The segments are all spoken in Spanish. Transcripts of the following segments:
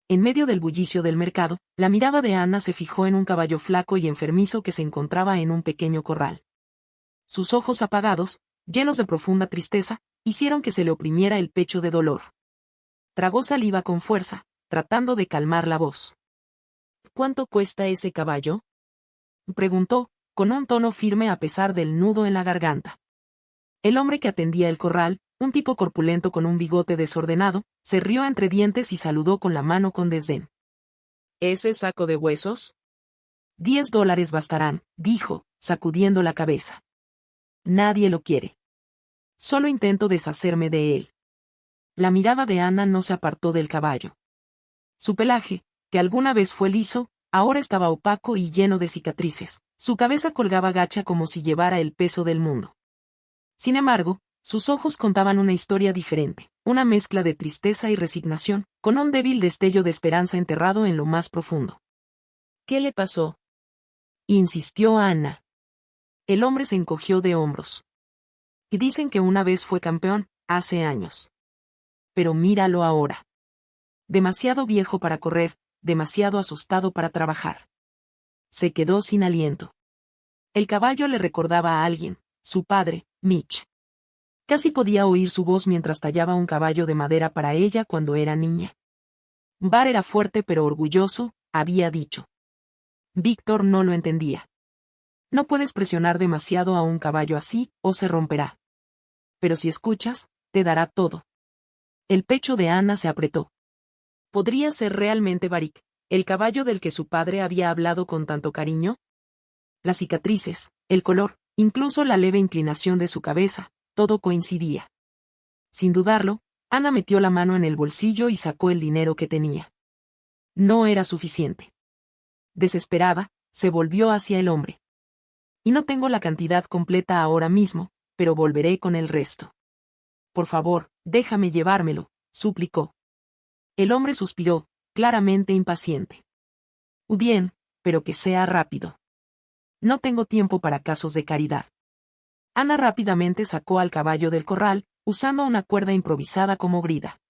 en medio del bullicio del mercado, la mirada de Ana se fijó en un caballo flaco y enfermizo que se encontraba en un pequeño corral. Sus ojos apagados, llenos de profunda tristeza, hicieron que se le oprimiera el pecho de dolor. Tragó saliva con fuerza, tratando de calmar la voz. ¿Cuánto cuesta ese caballo?, preguntó, con un tono firme a pesar del nudo en la garganta. El hombre que atendía el corral, un tipo corpulento con un bigote desordenado, se rió entre dientes y saludó con la mano con desdén. ¿Ese saco de huesos? $10 bastarán, dijo, sacudiendo la cabeza. Nadie lo quiere. Solo intento deshacerme de él. La mirada de Ana no se apartó del caballo. Su pelaje, que alguna vez fue liso, ahora estaba opaco y lleno de cicatrices. Su cabeza colgaba gacha como si llevara el peso del mundo. Sin embargo, sus ojos contaban una historia diferente, una mezcla de tristeza y resignación, con un débil destello de esperanza enterrado en lo más profundo. ¿Qué le pasó?, insistió Ana. El hombre se encogió de hombros. Y dicen que una vez fue campeón, hace años. Pero míralo ahora. Demasiado viejo para correr, demasiado asustado para trabajar. Se quedó sin aliento. El caballo le recordaba a alguien, su padre, Mitch. Casi podía oír su voz mientras tallaba un caballo de madera para ella cuando era niña. Bar era fuerte pero orgulloso, había dicho. Víctor no lo entendía. No puedes presionar demasiado a un caballo así, o se romperá. Pero si escuchas, te dará todo. El pecho de Ana se apretó. ¿Podría ser realmente Barik, el caballo del que su padre había hablado con tanto cariño? Las cicatrices, el color, incluso la leve inclinación de su cabeza, todo coincidía. Sin dudarlo, Ana metió la mano en el bolsillo y sacó el dinero que tenía. No era suficiente. Desesperada, se volvió hacia el hombre. Y no tengo la cantidad completa ahora mismo, pero volveré con el resto. Por favor, déjame llevármelo, suplicó. El hombre suspiró, claramente impaciente. Bien, pero que sea rápido. No tengo tiempo para casos de caridad. Ana rápidamente sacó al caballo del corral, usando una cuerda improvisada como grida.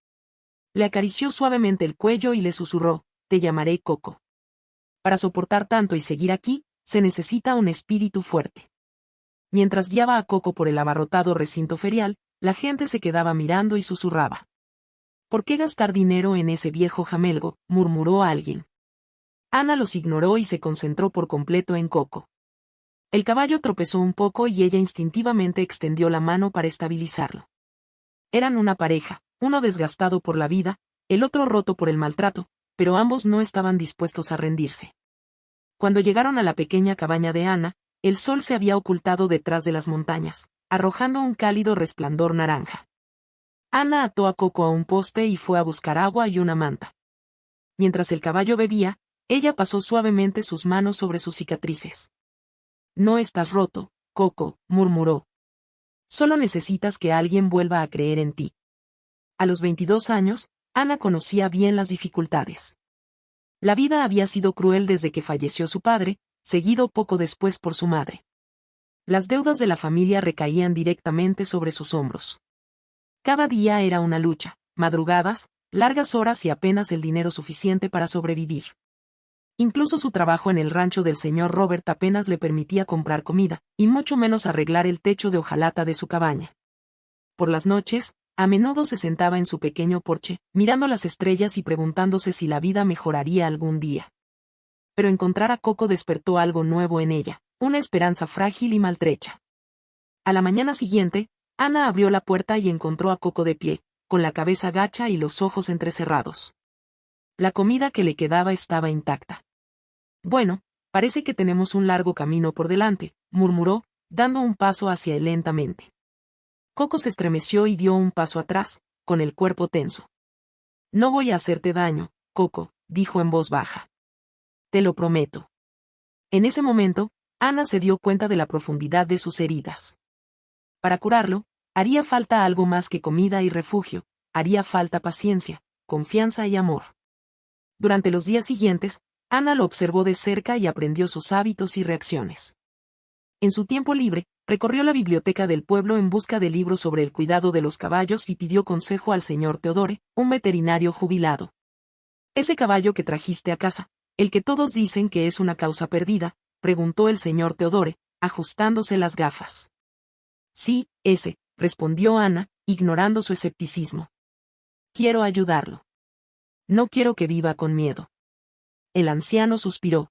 Le acarició suavemente el cuello y le susurró, te llamaré Coco. Para soportar tanto y seguir aquí, se necesita un espíritu fuerte. Mientras guiaba a Coco por el abarrotado recinto ferial, la gente se quedaba mirando y susurraba. ¿Por qué gastar dinero en ese viejo jamelgo?, murmuró alguien. Ana los ignoró y se concentró por completo en Coco. El caballo tropezó un poco y ella instintivamente extendió la mano para estabilizarlo. Eran una pareja, uno desgastado por la vida, el otro roto por el maltrato, pero ambos no estaban dispuestos a rendirse. Cuando llegaron a la pequeña cabaña de Ana, el sol se había ocultado detrás de las montañas, arrojando un cálido resplandor naranja. Ana ató a Coco a un poste y fue a buscar agua y una manta. Mientras el caballo bebía, ella pasó suavemente sus manos sobre sus cicatrices. No estás roto, Coco, murmuró. Solo necesitas que alguien vuelva a creer en ti. A los 22 años, Ana conocía bien las dificultades. La vida había sido cruel desde que falleció su padre, seguido poco después por su madre. Las deudas de la familia recaían directamente sobre sus hombros. Cada día era una lucha, madrugadas, largas horas y apenas el dinero suficiente para sobrevivir. Incluso su trabajo en el rancho del señor Robert apenas le permitía comprar comida, y mucho menos arreglar el techo de hojalata de su cabaña. Por las noches, a menudo se sentaba en su pequeño porche, mirando las estrellas y preguntándose si la vida mejoraría algún día. Pero encontrar a Coco despertó algo nuevo en ella, una esperanza frágil y maltrecha. A la mañana siguiente, Ana abrió la puerta y encontró a Coco de pie, con la cabeza gacha y los ojos entrecerrados. La comida que le quedaba estaba intacta. Bueno, parece que tenemos un largo camino por delante, murmuró, dando un paso hacia él lentamente. Coco se estremeció y dio un paso atrás, con el cuerpo tenso. No voy a hacerte daño, Coco, dijo en voz baja. Te lo prometo. En ese momento, Ana se dio cuenta de la profundidad de sus heridas. Para curarlo, haría falta algo más que comida y refugio, haría falta paciencia, confianza y amor. Durante los días siguientes, Ana lo observó de cerca y aprendió sus hábitos y reacciones. En su tiempo libre, recorrió la biblioteca del pueblo en busca de libros sobre el cuidado de los caballos y pidió consejo al señor Theodore, un veterinario jubilado. ¿Ese caballo que trajiste a casa, el que todos dicen que es una causa perdida?, preguntó el señor Theodore, ajustándose las gafas. Sí, ese, respondió Ana, ignorando su escepticismo. Quiero ayudarlo. No quiero que viva con miedo. El anciano suspiró.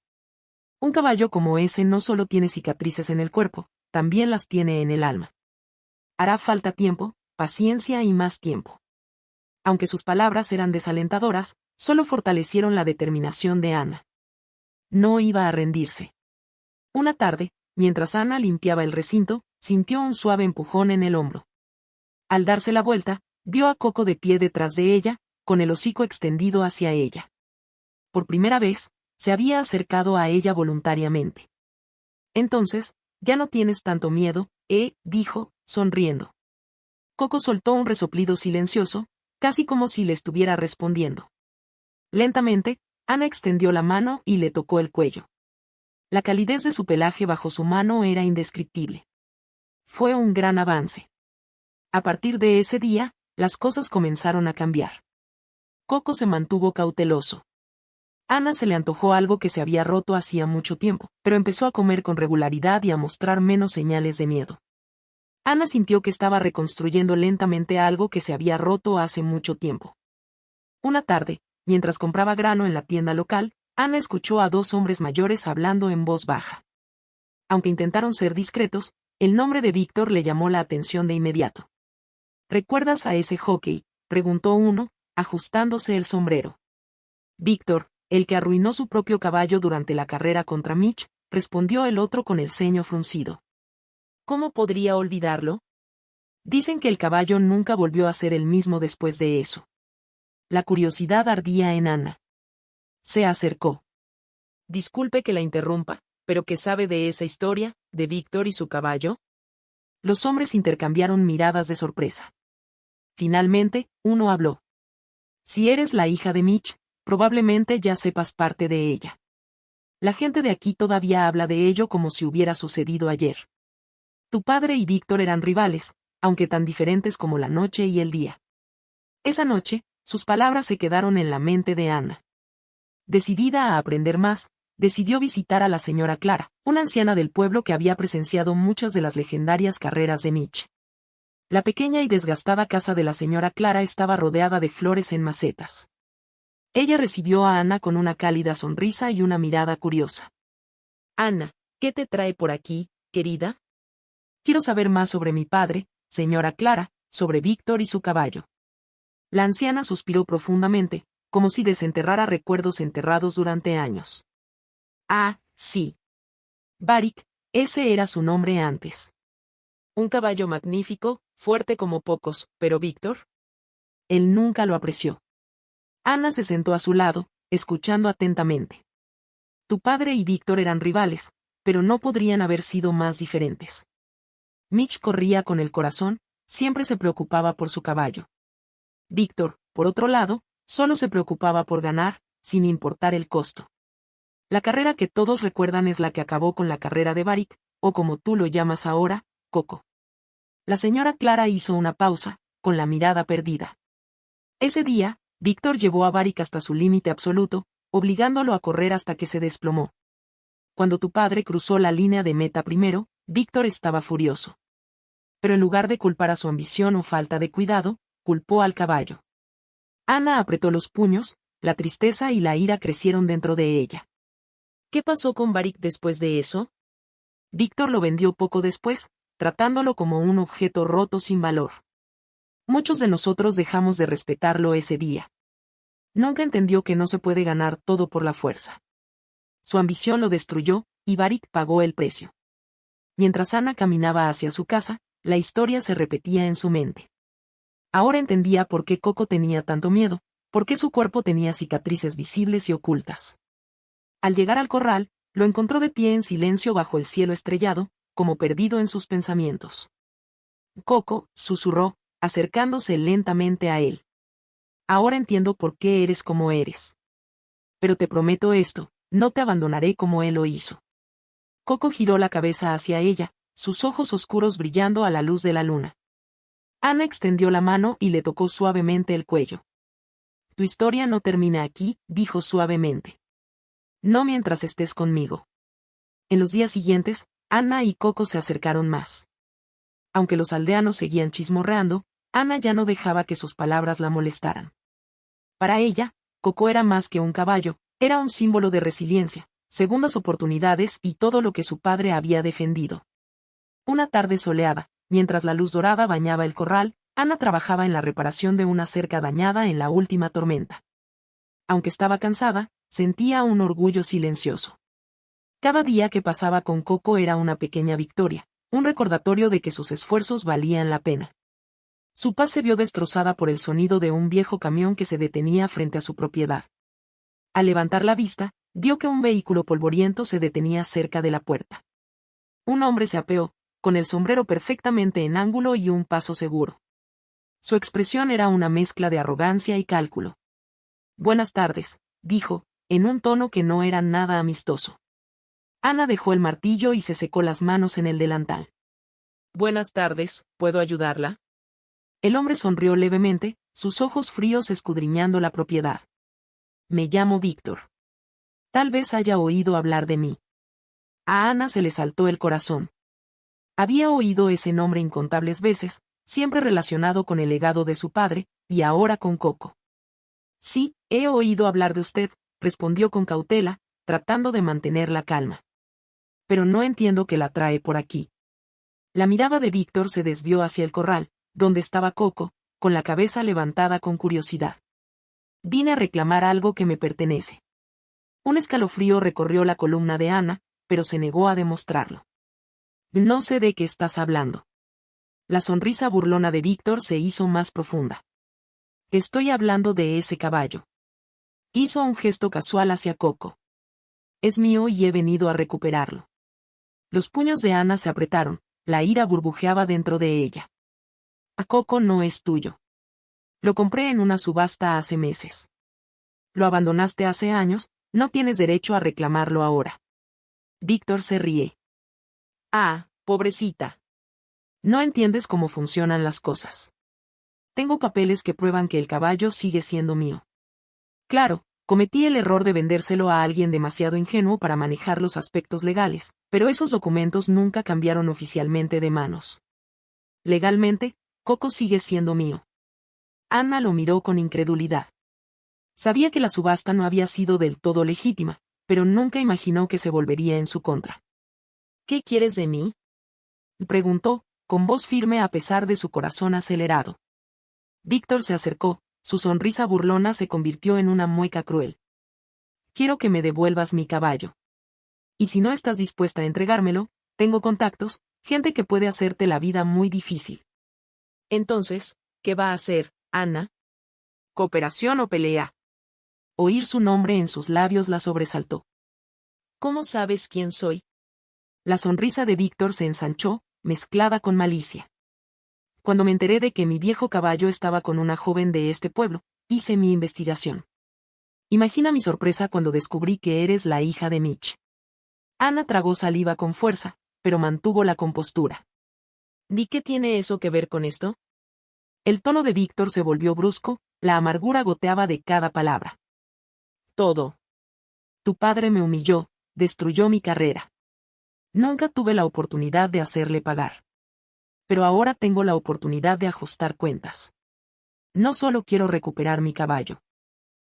Un caballo como ese no solo tiene cicatrices en el cuerpo, también las tiene en el alma. Hará falta tiempo, paciencia y más tiempo. Aunque sus palabras eran desalentadoras, solo fortalecieron la determinación de Ana. No iba a rendirse. Una tarde, mientras Ana limpiaba el recinto, sintió un suave empujón en el hombro. Al darse la vuelta, vio a Coco de pie detrás de ella, con el hocico extendido hacia ella. Por primera vez, se había acercado a ella voluntariamente. Entonces, ya no tienes tanto miedo, dijo, sonriendo. Coco soltó un resoplido silencioso, casi como si le estuviera respondiendo. Lentamente, Ana extendió la mano y le tocó el cuello. La calidez de su pelaje bajo su mano era indescriptible. Fue un gran avance. A partir de ese día, las cosas comenzaron a cambiar. Coco se mantuvo cauteloso. Ana se le antojó algo que se había roto hacía mucho tiempo, pero empezó a comer con regularidad y a mostrar menos señales de miedo. Ana sintió que estaba reconstruyendo lentamente algo que se había roto hace mucho tiempo. Una tarde, mientras compraba grano en la tienda local, Ana escuchó a dos hombres mayores hablando en voz baja. Aunque intentaron ser discretos, el nombre de Víctor le llamó la atención de inmediato. ¿Recuerdas a ese jockey?, preguntó uno, ajustándose el sombrero. Víctor, el que arruinó su propio caballo durante la carrera contra Mitch, respondió el otro con el ceño fruncido. ¿Cómo podría olvidarlo? Dicen que el caballo nunca volvió a ser el mismo después de eso. La curiosidad ardía en Ana. Se acercó. Disculpe que la interrumpa, pero ¿qué sabe de esa historia, de Víctor y su caballo? Los hombres intercambiaron miradas de sorpresa. Finalmente, uno habló. Si eres la hija de Mitch, probablemente ya sepas parte de ella. La gente de aquí todavía habla de ello como si hubiera sucedido ayer. Tu padre y Víctor eran rivales, aunque tan diferentes como la noche y el día. Esa noche, sus palabras se quedaron en la mente de Ana. Decidida a aprender más, decidió visitar a la señora Clara, una anciana del pueblo que había presenciado muchas de las legendarias carreras de Mitch. La pequeña y desgastada casa de la señora Clara estaba rodeada de flores en macetas. Ella recibió a Ana con una cálida sonrisa y una mirada curiosa. Ana, ¿qué te trae por aquí, querida? Quiero saber más sobre mi padre, señora Clara, sobre Víctor y su caballo. La anciana suspiró profundamente, como si desenterrara recuerdos enterrados durante años. Ah, sí. Barik, ese era su nombre antes. Un caballo magnífico, fuerte como pocos, pero Víctor. Él nunca lo apreció. Ana se sentó a su lado, escuchando atentamente. Tu padre y Víctor eran rivales, pero no podrían haber sido más diferentes. Mitch corría con el corazón, siempre se preocupaba por su caballo. Víctor, por otro lado, solo se preocupaba por ganar, sin importar el costo. La carrera que todos recuerdan es la que acabó con la carrera de Barik, o como tú lo llamas ahora, Coco. La señora Clara hizo una pausa, con la mirada perdida. Ese día, Víctor llevó a Barik hasta su límite absoluto, obligándolo a correr hasta que se desplomó. Cuando tu padre cruzó la línea de meta primero, Víctor estaba furioso. Pero en lugar de culpar a su ambición o falta de cuidado, culpó al caballo. Ana apretó los puños, la tristeza y la ira crecieron dentro de ella. ¿Qué pasó con Barik después de eso? Víctor lo vendió poco después, tratándolo como un objeto roto sin valor. Muchos de nosotros dejamos de respetarlo ese día. Nunca entendió que no se puede ganar todo por la fuerza. Su ambición lo destruyó, y Barik pagó el precio. Mientras Ana caminaba hacia su casa, la historia se repetía en su mente. Ahora entendía por qué Coco tenía tanto miedo, por qué su cuerpo tenía cicatrices visibles y ocultas. Al llegar al corral, lo encontró de pie en silencio bajo el cielo estrellado, como perdido en sus pensamientos. Coco, susurró, acercándose lentamente a él. Ahora entiendo por qué eres como eres. Pero te prometo esto, no te abandonaré como él lo hizo. Coco giró la cabeza hacia ella, sus ojos oscuros brillando a la luz de la luna. Ana extendió la mano y le tocó suavemente el cuello. Tu historia no termina aquí, dijo suavemente. No mientras estés conmigo. En los días siguientes, Anna y Coco se acercaron más. Aunque los aldeanos seguían chismorreando, Anna ya no dejaba que sus palabras la molestaran. Para ella, Coco era más que un caballo, era un símbolo de resiliencia, segundas oportunidades y todo lo que su padre había defendido. Una tarde soleada, mientras la luz dorada bañaba el corral, Anna trabajaba en la reparación de una cerca dañada en la última tormenta. Aunque estaba cansada, sentía un orgullo silencioso. Cada día que pasaba con Coco era una pequeña victoria, un recordatorio de que sus esfuerzos valían la pena. Su paz se vio destrozada por el sonido de un viejo camión que se detenía frente a su propiedad. Al levantar la vista, vio que un vehículo polvoriento se detenía cerca de la puerta. Un hombre se apeó, con el sombrero perfectamente en ángulo y un paso seguro. Su expresión era una mezcla de arrogancia y cálculo. «Buenas tardes», dijo, en un tono que no era nada amistoso. Anna dejó el martillo y se secó las manos en el delantal. «Buenas tardes, ¿puedo ayudarla?». El hombre sonrió levemente, sus ojos fríos escudriñando la propiedad. «Me llamo Víctor. Tal vez haya oído hablar de mí». A Anna se le saltó el corazón. Había oído ese nombre incontables veces, siempre relacionado con el legado de su padre, y ahora con Coco. «Sí, he oído hablar de usted», respondió con cautela, tratando de mantener la calma. «Pero no entiendo qué la trae por aquí». La mirada de Víctor se desvió hacia el corral, donde estaba Coco, con la cabeza levantada con curiosidad. «Vine a reclamar algo que me pertenece». Un escalofrío recorrió la columna de Anna, pero se negó a demostrarlo. «No sé de qué estás hablando». La sonrisa burlona de Víctor se hizo más profunda. «Estoy hablando de ese caballo». Hizo un gesto casual hacia Coco. «Es mío y he venido a recuperarlo». Los puños de Anna se apretaron, la ira burbujeaba dentro de ella. «A Coco no es tuyo. Lo compré en una subasta hace meses. Lo abandonaste hace años, no tienes derecho a reclamarlo ahora». Víctor se ríe. «Ah, pobrecita. No entiendes cómo funcionan las cosas. Tengo papeles que prueban que el caballo sigue siendo mío. Claro, cometí el error de vendérselo a alguien demasiado ingenuo para manejar los aspectos legales, pero esos documentos nunca cambiaron oficialmente de manos. Legalmente, Coco sigue siendo mío». Anna lo miró con incredulidad. Sabía que la subasta no había sido del todo legítima, pero nunca imaginó que se volvería en su contra. «¿Qué quieres de mí?», preguntó, con voz firme a pesar de su corazón acelerado. Víctor se acercó, su sonrisa burlona se convirtió en una mueca cruel. «Quiero que me devuelvas mi caballo. Y si no estás dispuesta a entregármelo, tengo contactos, gente que puede hacerte la vida muy difícil». «Entonces, ¿qué va a hacer, Anna? ¿Cooperación o pelea?». Oír su nombre en sus labios la sobresaltó. «¿Cómo sabes quién soy?». La sonrisa de Víctor se ensanchó, mezclada con malicia. «Cuando me enteré de que mi viejo caballo estaba con una joven de este pueblo, hice mi investigación. Imagina mi sorpresa cuando descubrí que eres la hija de Mitch». Anna tragó saliva con fuerza, pero mantuvo la compostura. «¿Y qué tiene eso que ver con esto?». El tono de Víctor se volvió brusco, la amargura goteaba de cada palabra. «Todo. Tu padre me humilló, destruyó mi carrera. Nunca tuve la oportunidad de hacerle pagar. Pero ahora tengo la oportunidad de ajustar cuentas. No solo quiero recuperar mi caballo.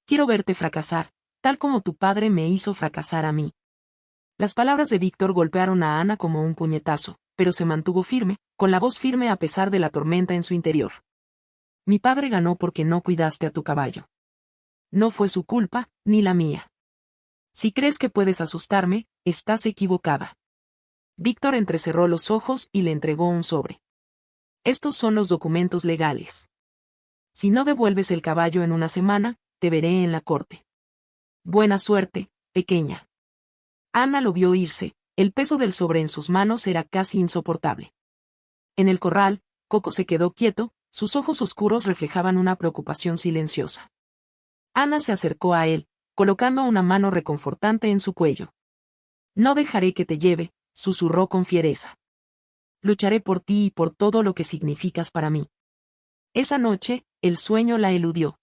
Quiero verte fracasar, tal como tu padre me hizo fracasar a mí». Las palabras de Víctor golpearon a Anna como un puñetazo, pero se mantuvo firme, con la voz firme a pesar de la tormenta en su interior. «Mi padre ganó porque no cuidaste a tu caballo. No fue su culpa, ni la mía. Si crees que puedes asustarme, estás equivocada». Víctor entrecerró los ojos y le entregó un sobre. «Estos son los documentos legales. Si no devuelves el caballo en una semana, te veré en la corte. Buena suerte, pequeña». Anna lo vio irse, el peso del sobre en sus manos era casi insoportable. En el corral, Coco se quedó quieto, sus ojos oscuros reflejaban una preocupación silenciosa. Anna se acercó a él, colocando una mano reconfortante en su cuello. «No dejaré que te lleve», susurró con fiereza. «Lucharé por ti y por todo lo que significas para mí». Esa noche, el sueño la eludió.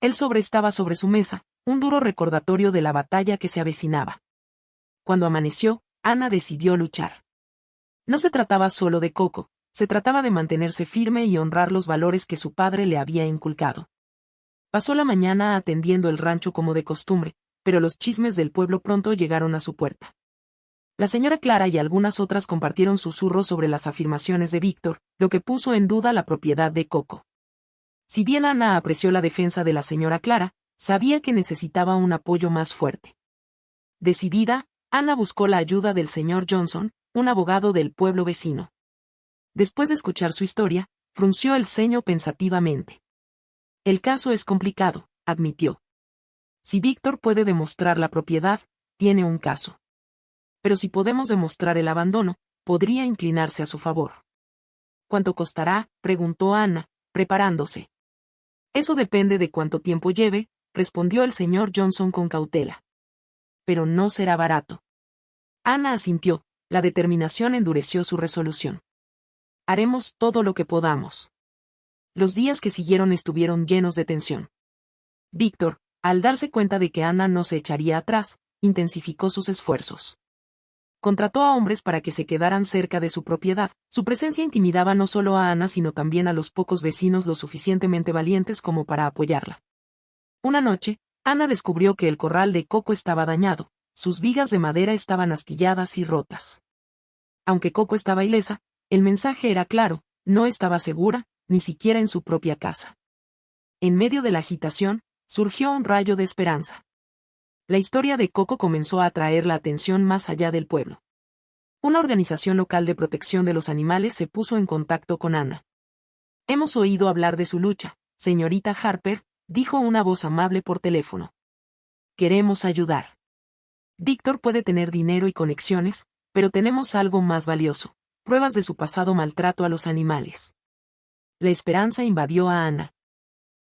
El sobre estaba sobre su mesa, un duro recordatorio de la batalla que se avecinaba. Cuando amaneció, Ana decidió luchar. No se trataba solo de Coco, se trataba de mantenerse firme y honrar los valores que su padre le había inculcado. Pasó la mañana atendiendo el rancho como de costumbre, pero los chismes del pueblo pronto llegaron a su puerta. La señora Clara y algunas otras compartieron susurros sobre las afirmaciones de Víctor, lo que puso en duda la propiedad de Coco. Si bien Ana apreció la defensa de la señora Clara, sabía que necesitaba un apoyo más fuerte. Decidida, Ana buscó la ayuda del señor Johnson, un abogado del pueblo vecino. Después de escuchar su historia, frunció el ceño pensativamente. El caso es complicado, admitió. Si Víctor puede demostrar la propiedad, tiene un caso. Pero si podemos demostrar el abandono, podría inclinarse a su favor. ¿Cuánto costará?, preguntó Ana, preparándose. Eso depende de cuánto tiempo lleve, respondió el señor Johnson con cautela. Pero no será barato. Ana asintió, la determinación endureció su resolución. Haremos todo lo que podamos. Los días que siguieron estuvieron llenos de tensión. Víctor, al darse cuenta de que Ana no se echaría atrás, intensificó sus esfuerzos. Contrató a hombres para que se quedaran cerca de su propiedad. Su presencia intimidaba no solo a Ana sino también a los pocos vecinos lo suficientemente valientes como para apoyarla. Una noche, Ana descubrió que el corral de Coco estaba dañado, sus vigas de madera estaban astilladas y rotas. Aunque Coco estaba ilesa, el mensaje era claro, no estaba segura, ni siquiera en su propia casa. En medio de la agitación, surgió un rayo de esperanza. La historia de Coco comenzó a atraer la atención más allá del pueblo. Una organización local de protección de los animales se puso en contacto con Ana. Hemos oído hablar de su lucha, señorita Harper, dijo una voz amable por teléfono. Queremos ayudar. Víctor puede tener dinero y conexiones, pero tenemos algo más valioso, pruebas de su pasado maltrato a los animales. La esperanza invadió a Ana.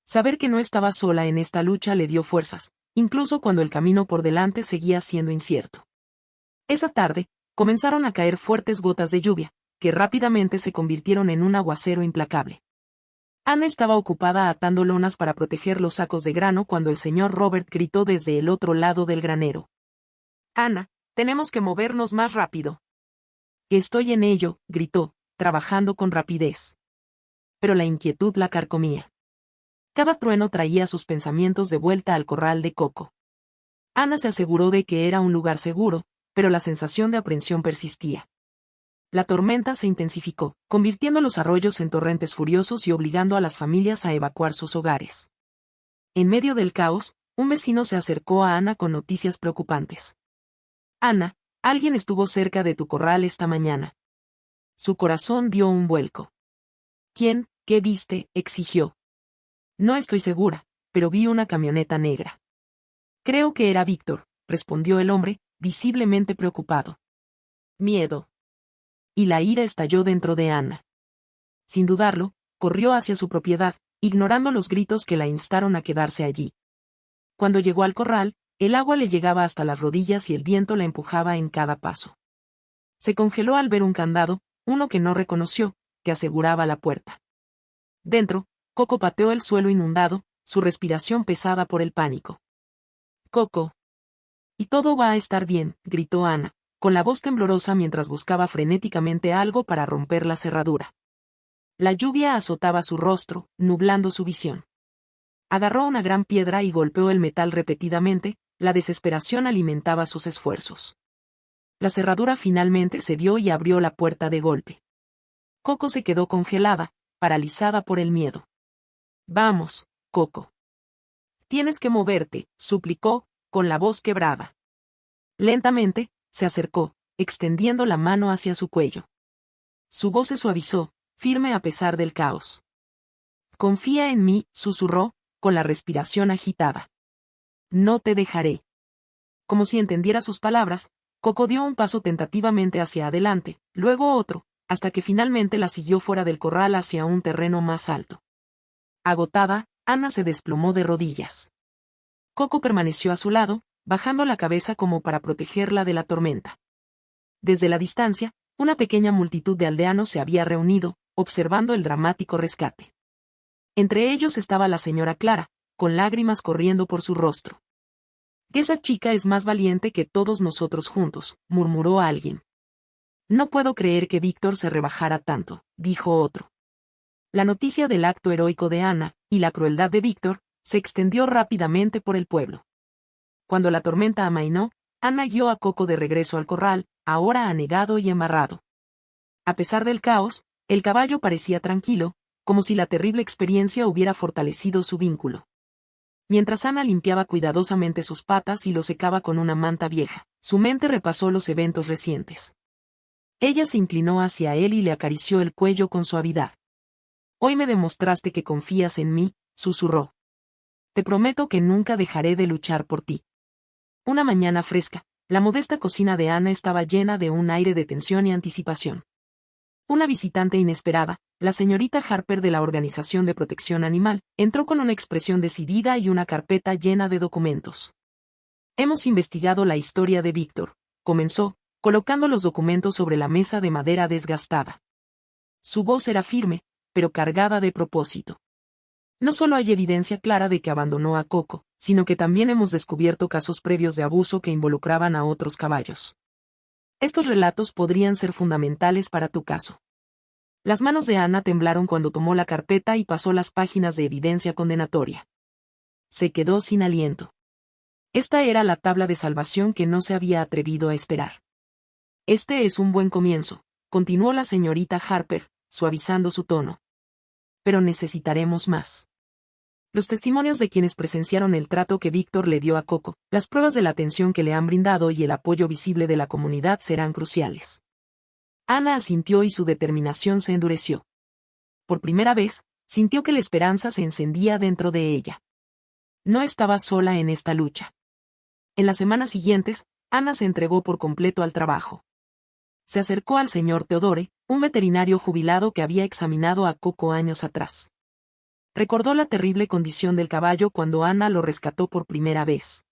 Saber que no estaba sola en esta lucha le dio fuerzas, incluso cuando el camino por delante seguía siendo incierto. Esa tarde, comenzaron a caer fuertes gotas de lluvia, que rápidamente se convirtieron en un aguacero implacable. Ana estaba ocupada atando lonas para proteger los sacos de grano cuando el señor Robert gritó desde el otro lado del granero. Ana, tenemos que movernos más rápido. Estoy en ello, gritó, trabajando con rapidez. Pero la inquietud la carcomía. Cada trueno traía sus pensamientos de vuelta al corral de Coco. Ana se aseguró de que era un lugar seguro, pero la sensación de aprensión persistía. La tormenta se intensificó, convirtiendo los arroyos en torrentes furiosos y obligando a las familias a evacuar sus hogares. En medio del caos, un vecino se acercó a Ana con noticias preocupantes. Ana, alguien estuvo cerca de tu corral esta mañana. Su corazón dio un vuelco. ¿Quién? ¿Qué viste?, exigió. No estoy segura, pero vi una camioneta negra. Creo que era Víctor, respondió el hombre, visiblemente preocupado. Miedo. Y la ira estalló dentro de Ana. Sin dudarlo, corrió hacia su propiedad, ignorando los gritos que la instaron a quedarse allí. Cuando llegó al corral, el agua le llegaba hasta las rodillas y el viento la empujaba en cada paso. Se congeló al ver un candado, uno que no reconoció, que aseguraba la puerta. Dentro, Coco pateó el suelo inundado, su respiración pesada por el pánico. Coco. Y todo va a estar bien, gritó Ana, con la voz temblorosa mientras buscaba frenéticamente algo para romper la cerradura. La lluvia azotaba su rostro, nublando su visión. Agarró una gran piedra y golpeó el metal repetidamente, la desesperación alimentaba sus esfuerzos. La cerradura finalmente cedió y abrió la puerta de golpe. Coco se quedó congelada, paralizada por el miedo. Vamos, Coco. Tienes que moverte, suplicó, con la voz quebrada. Lentamente, se acercó, extendiendo la mano hacia su cuello. Su voz se suavizó, firme a pesar del caos. Confía en mí, susurró, con la respiración agitada. No te dejaré. Como si entendiera sus palabras, Coco dio un paso tentativamente hacia adelante, luego otro, hasta que finalmente la siguió fuera del corral hacia un terreno más alto. Agotada, Ana se desplomó de rodillas. Coco permaneció a su lado, bajando la cabeza como para protegerla de la tormenta. Desde la distancia, una pequeña multitud de aldeanos se había reunido, observando el dramático rescate. Entre ellos estaba la señora Clara, con lágrimas corriendo por su rostro. «Esa chica es más valiente que todos nosotros juntos», murmuró alguien. «No puedo creer que Víctor se rebajara tanto», dijo otro. La noticia del acto heroico de Ana, y la crueldad de Víctor, se extendió rápidamente por el pueblo. Cuando la tormenta amainó, Ana guió a Coco de regreso al corral, ahora anegado y embarrado. A pesar del caos, el caballo parecía tranquilo, como si la terrible experiencia hubiera fortalecido su vínculo. Mientras Ana limpiaba cuidadosamente sus patas y lo secaba con una manta vieja, su mente repasó los eventos recientes. Ella se inclinó hacia él y le acarició el cuello con suavidad. «Hoy me demostraste que confías en mí», susurró. «Te prometo que nunca dejaré de luchar por ti». Una mañana fresca, la modesta cocina de Ana estaba llena de un aire de tensión y anticipación. Una visitante inesperada, la señorita Harper de la Organización de Protección Animal, entró con una expresión decidida y una carpeta llena de documentos. «Hemos investigado la historia de Víctor», comenzó, colocando los documentos sobre la mesa de madera desgastada. Su voz era firme, pero cargada de propósito. «No solo hay evidencia clara de que abandonó a Coco, sino que también hemos descubierto casos previos de abuso que involucraban a otros caballos. Estos relatos podrían ser fundamentales para tu caso». Las manos de Ana temblaron cuando tomó la carpeta y pasó las páginas de evidencia condenatoria. Se quedó sin aliento. Esta era la tabla de salvación que no se había atrevido a esperar. «Este es un buen comienzo», continuó la señorita Harper, suavizando su tono. «Pero necesitaremos más. Los testimonios de quienes presenciaron el trato que Víctor le dio a Coco, las pruebas de la atención que le han brindado y el apoyo visible de la comunidad serán cruciales». Ana asintió y su determinación se endureció. Por primera vez, sintió que la esperanza se encendía dentro de ella. No estaba sola en esta lucha. En las semanas siguientes, Ana se entregó por completo al trabajo. Se acercó al señor Theodore, un veterinario jubilado que había examinado a Coco años atrás. Recordó la terrible condición del caballo cuando Ana lo rescató por primera vez.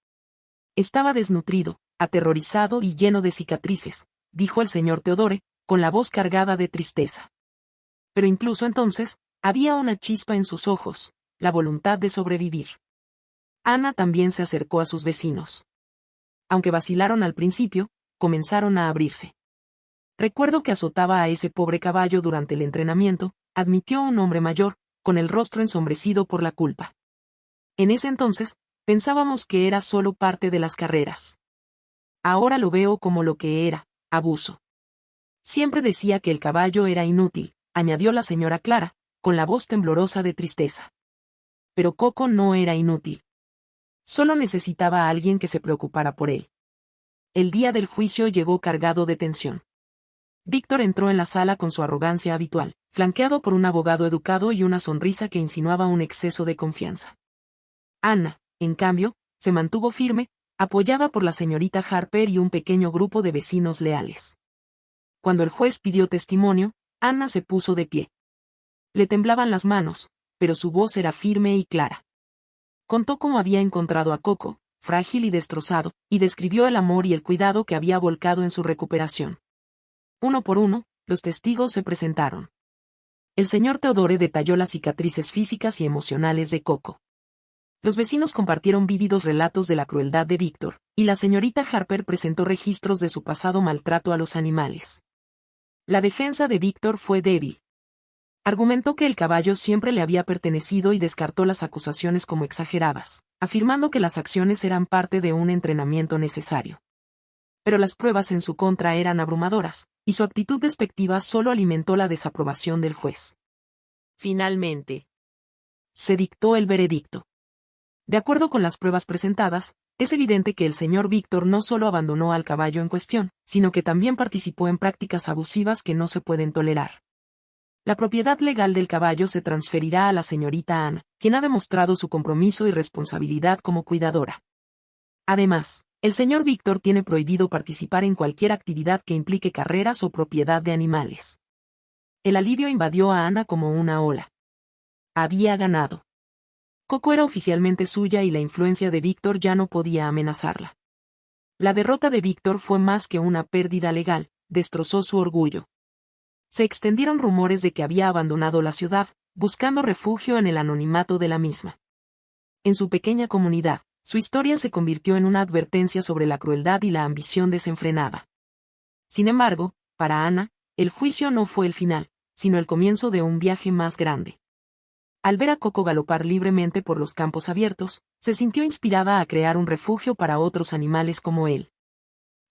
«Estaba desnutrido, aterrorizado y lleno de cicatrices», dijo el señor Theodore, con la voz cargada de tristeza. Pero incluso entonces, había una chispa en sus ojos, la voluntad de sobrevivir. Ana también se acercó a sus vecinos. Aunque vacilaron al principio, comenzaron a abrirse. «Recuerdo que azotaba a ese pobre caballo durante el entrenamiento», admitió un hombre mayor, con el rostro ensombrecido por la culpa. «En ese entonces, pensábamos que era solo parte de las carreras. Ahora lo veo como lo que era, abuso. Siempre decía que el caballo era inútil», añadió la señora Clara, con la voz temblorosa de tristeza. «Pero Coco no era inútil. Solo necesitaba a alguien que se preocupara por él». El día del juicio llegó cargado de tensión. Víctor entró en la sala con su arrogancia habitual, flanqueado por un abogado educado y una sonrisa que insinuaba un exceso de confianza. Ana, en cambio, se mantuvo firme, apoyada por la señorita Harper y un pequeño grupo de vecinos leales. Cuando el juez pidió testimonio, Ana se puso de pie. Le temblaban las manos, pero su voz era firme y clara. Contó cómo había encontrado a Coco, frágil y destrozado, y describió el amor y el cuidado que había volcado en su recuperación. Uno por uno, los testigos se presentaron. El señor Theodore detalló las cicatrices físicas y emocionales de Coco. Los vecinos compartieron vívidos relatos de la crueldad de Víctor, y la señorita Harper presentó registros de su pasado maltrato a los animales. La defensa de Víctor fue débil. Argumentó que el caballo siempre le había pertenecido y descartó las acusaciones como exageradas, afirmando que las acciones eran parte de un entrenamiento necesario. Pero las pruebas en su contra eran abrumadoras, y su actitud despectiva solo alimentó la desaprobación del juez. Finalmente, se dictó el veredicto. De acuerdo con las pruebas presentadas, es evidente que el señor Víctor no solo abandonó al caballo en cuestión, sino que también participó en prácticas abusivas que no se pueden tolerar. La propiedad legal del caballo se transferirá a la señorita Ana, quien ha demostrado su compromiso y responsabilidad como cuidadora. Además, el señor Víctor tiene prohibido participar en cualquier actividad que implique carreras o propiedad de animales. El alivio invadió a Ana como una ola. Había ganado. Coco era oficialmente suya y la influencia de Víctor ya no podía amenazarla. La derrota de Víctor fue más que una pérdida legal, destrozó su orgullo. Se extendieron rumores de que había abandonado la ciudad, buscando refugio en el anonimato de la misma. En su pequeña comunidad, su historia se convirtió en una advertencia sobre la crueldad y la ambición desenfrenada. Sin embargo, para Anna, el juicio no fue el final, sino el comienzo de un viaje más grande. Al ver a Coco galopar libremente por los campos abiertos, se sintió inspirada a crear un refugio para otros animales como él.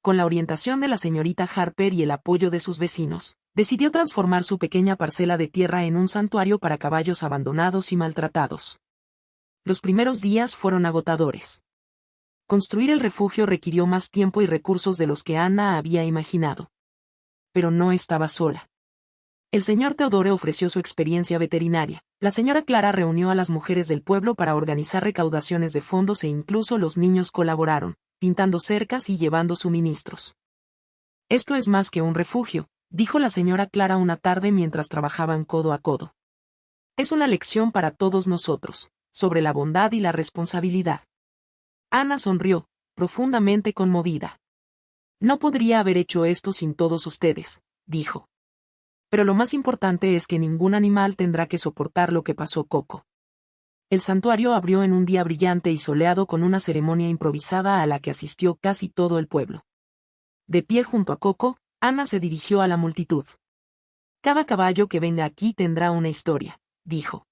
Con la orientación de la señorita Harper y el apoyo de sus vecinos, decidió transformar su pequeña parcela de tierra en un santuario para caballos abandonados y maltratados. Los primeros días fueron agotadores. Construir el refugio requirió más tiempo y recursos de los que Anna había imaginado. Pero no estaba sola. El señor Theodore ofreció su experiencia veterinaria. La señora Clara reunió a las mujeres del pueblo para organizar recaudaciones de fondos e incluso los niños colaboraron, pintando cercas y llevando suministros. Esto es más que un refugio, dijo la señora Clara una tarde mientras trabajaban codo a codo. Es una lección para todos nosotros, sobre la bondad y la responsabilidad. Anna sonrió, profundamente conmovida. No podría haber hecho esto sin todos ustedes, dijo. Pero lo más importante es que ningún animal tendrá que soportar lo que pasó Coco. El santuario abrió en un día brillante y soleado con una ceremonia improvisada a la que asistió casi todo el pueblo. De pie junto a Coco, Anna se dirigió a la multitud. Cada caballo que venga aquí tendrá una historia, dijo.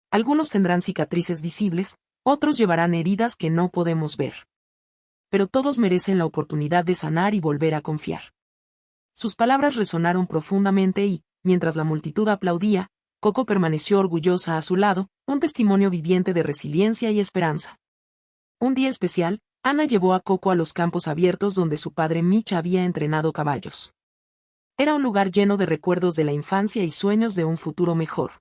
Algunos tendrán cicatrices visibles, otros llevarán heridas que no podemos ver. Pero todos merecen la oportunidad de sanar y volver a confiar. Sus palabras resonaron profundamente y, mientras la multitud aplaudía, Coco permaneció orgullosa a su lado, un testimonio viviente de resiliencia y esperanza. Un día especial, Anna llevó a Coco a los campos abiertos donde su padre Mitch había entrenado caballos. Era un lugar lleno de recuerdos de la infancia y sueños de un futuro mejor.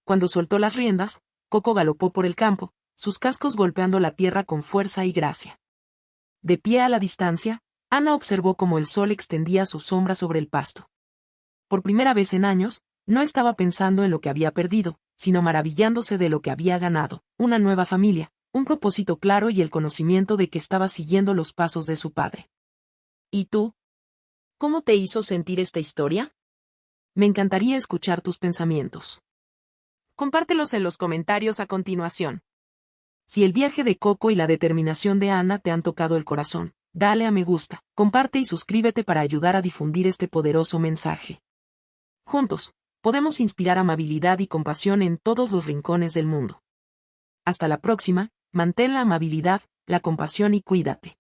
Cuando soltó las riendas, Coco galopó por el campo, sus cascos golpeando la tierra con fuerza y gracia. De pie a la distancia, Anna observó cómo el sol extendía su sombra sobre el pasto. Por primera vez en años, no estaba pensando en lo que había perdido, sino maravillándose de lo que había ganado, una nueva familia, un propósito claro y el conocimiento de que estaba siguiendo los pasos de su padre. ¿Y tú? ¿Cómo te hizo sentir esta historia? Me encantaría escuchar tus pensamientos. Compártelos en los comentarios a continuación. Si el viaje de Coco y la determinación de Anna te han tocado el corazón, dale a me gusta, comparte y suscríbete para ayudar a difundir este poderoso mensaje. Juntos, podemos inspirar amabilidad y compasión en todos los rincones del mundo. Hasta la próxima, mantén la amabilidad, la compasión y cuídate.